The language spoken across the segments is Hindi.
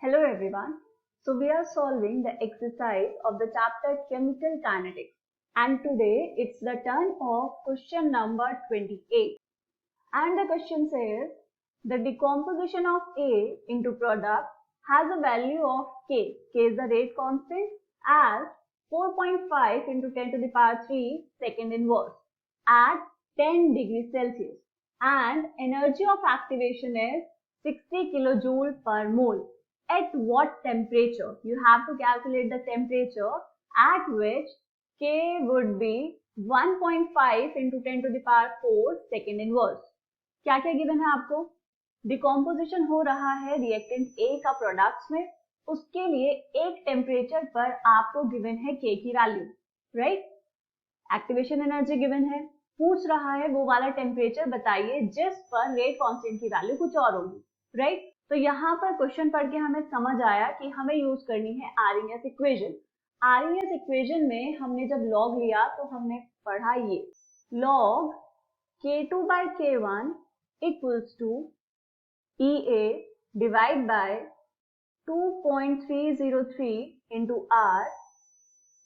Hello everyone. So we are solving the exercise of the chapter Chemical Kinetics, and today it's the turn of question number 28. And the question says the decomposition of A into product has a value of K. K is the rate constant as 4.5 into 10 to the power 3 second inverse at 10 degrees Celsius, and energy of activation is 60 kilojoule per mole. At what temperature? You have to calculate the temperature at which K would be 1.5 into 10 to the power 4 second inverse. क्या क्या गिवन है आपको? डिकॉम्पोजिशन हो रहा है रिएक्टेंट ए का प्रोडक्ट्स में, उसके लिए एक टेम्परेचर पर आपको गिवन है के की value, right? Activation energy given है, पूछ रहा है वो वाला टेम्परेचर बताइए जिस पर रेट कांस्टेंट की वैल्यू कुछ और होगी, राइट? तो यहाँ पर क्वेश्चन पढ़ के हमें समझ आया कि हमें यूज करनी है आरएनएस इक्वेशन। आरएनएस इक्वेशन में हमने जब लॉग लिया तो हमने पढ़ा ये log K2 by K1 equals to EA divided by 2.303 into R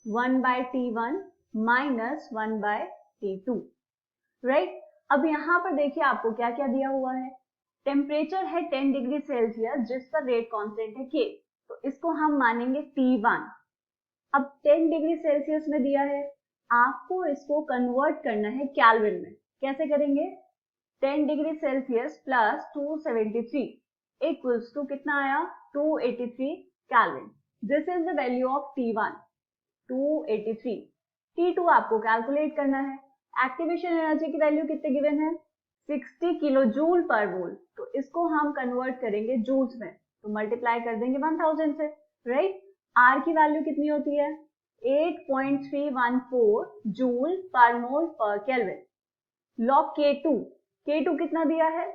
1 by T1 minus 1 by T2, right? अब यहाँ पर देखिए आपको क्या क्या दिया हुआ है। टेम्परेचर है 10 डिग्री सेल्सियस जिस पर रेट कांस्टेंट है K, तो इसको हम मानेंगे T1। अब 10 डिग्री सेल्सियस में दिया है, आपको इसको कन्वर्ट करना है केल्विन में। कैसे करेंगे? 10 degree Celsius plus 273 equals to कितना आया? 283 Kelvin. This is the value of T1, 283। T2 आपको कैलकुलेट करना है। एक्टिवेशन एनर्जी की वैल्यू कितने गिवन है? 60 किलो जूल पर मोल, तो इसको हम कन्वर्ट करेंगे जूल्स में, तो मल्टीप्लाई कर देंगे 1000 से, राइट? आर की वैल्यू कितनी होती है? 8.314 जूल पर मोल पर केल्विन। लॉग K2 कितना दिया है?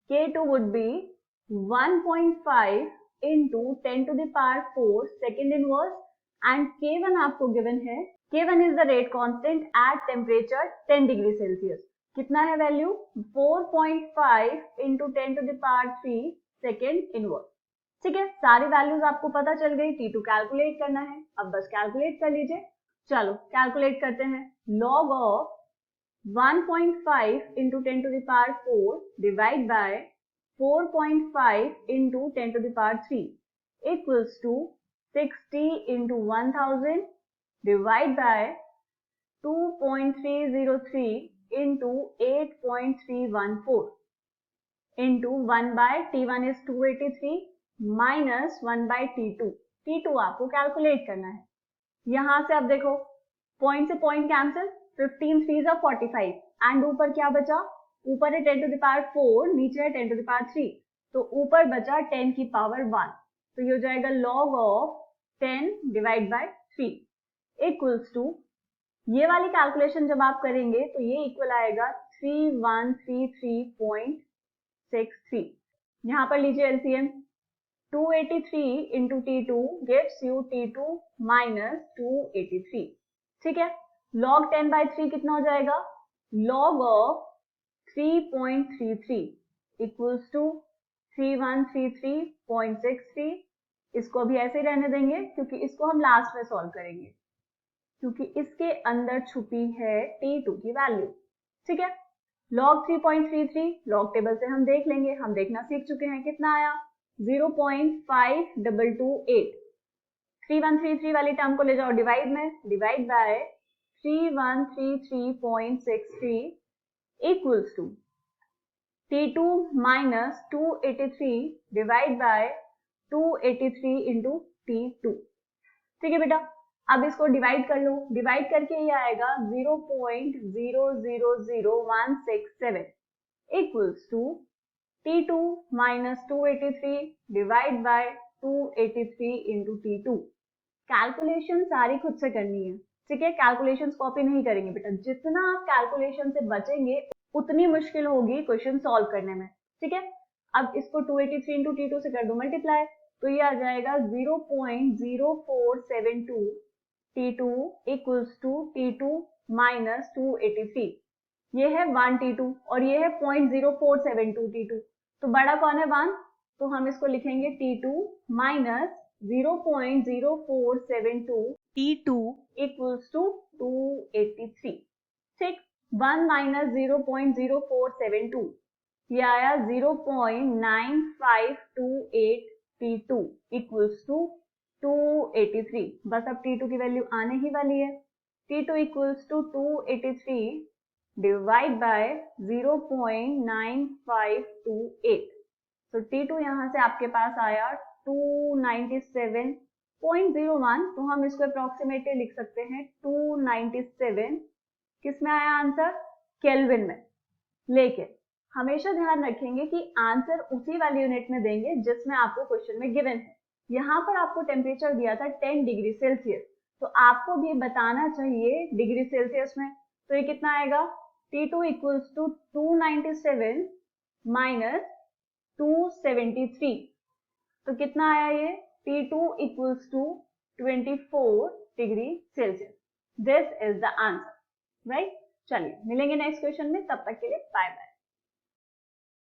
K2 would be 1.5 into 10 to the power 4 second inverse, and K1 आपको गिवन है। K1 is the rate constant at temperature 10 degree Celsius. कितना है value? 4.5 into 10 to the power 3 second inverse. ठीक है, सारी वैल्यूज आपको पता चल गई। T2 कैलकुलेट करना है, अब बस कैलकुलेट कर लीजिए। चलो कैलकुलेट करते हैं। Log of 1.5 into 10 to the power 4 divide by 4.5 into 10 to the power 3 equals to 60 into 1000 divide by 2.303 into 8.314 into 1 by T1 is 283 minus 1 by T2। T2 आपको कैलकुलेट करना है। यहां से अब देखो, पॉइंट से पॉइंट कैंसिल, 15 3 are 45 एंड ऊपर क्या बचा? ऊपर है 10 to the power 4, नीचे है 10 to the power 3, तो ऊपर बचा 10 की पावर 1, तो ये हो जाएगा log of 10 divide by 3 equals to, ये वाली कैलकुलेशन जब आप करेंगे तो ये इक्वल आएगा 3133.63। यहाँ पर लीजिए LCM, 283 into T2 gives you T2 minus 283, ठीक है? log 10 by 3 कितना हो जाएगा? log of 3.33 equals to 3133.63। इसको अभी ऐसे ही रहने देंगे क्योंकि इसको हम लास्ट में सॉल्व करेंगे, क्योंकि इसके अंदर छुपी है T2 की वैल्यू, ठीक है? log 3.33 log टेबल से हम देख लेंगे, हम देखना सीख चुके हैं। कितना आया? 0.5228। 3133 वाली टर्म को ले जाओ डिवाइड में, divide by 3133.63 equals to T2 minus 283 divide by 283 into T2। ठीक है बेटा, अब इसको डिवाइड कर लो। डिवाइड करके ये आएगा 0.000167 equals to T2 minus 283 divide by 283 into T2। Calculation सारी खुद से करनी है, ठीक है? कैलकुलेशन कॉपी नहीं करेंगे बेटा। जितना आप कैलकुलेशन से बचेंगे उतनी मुश्किल होगी क्वेश्चन सॉल्व करने में, ठीक है? अब इसको 283 into T2 से कर दो मल्टीप्लाई, तो ये आ जाएगा 0.0472 T2 equals to T2 minus 283। ये है 1 T2 और ये है 0.0472 T2, तो बड़ा कौन है? 1, तो हम इसको लिखेंगे T2 minus 0.0472 T2 equals to 283। ठीक, 1 माइनस 0.0472 ये आया 0.9528 T2 इक्वल्स टू 283। बस अब T2 की वैल्यू आने ही वाली है। T2 equals to 283 divide by 0.9528। तो T2 यहाँ से आपके पास आया 297.01। तो हम इसको अप्रोक्सीमेटली लिख सकते हैं 297 किस में आया आंसर, केल्विन में। लेकिन हमेशा ध्यान रखेंगे कि आंसर उसी वाली यूनिट में देंगे जिसमें आपको क्वेश्चन में गिवन है। यहाँ पर आपको टेम्परेचर दिया था 10 डिग्री सेल्सियस, तो आपको भी बताना चाहिए डिग्री सेल्सियस में। तो ये कितना आएगा, T2 इक्वल्स टू 297 माइनस 273। तो कितना आया ये, T2 equals to 24 degree Celsius. This is the answer, right. चलिए मिलेंगे नेक्स्ट क्वेश्चन में, तब तक के लिए बाय बाय।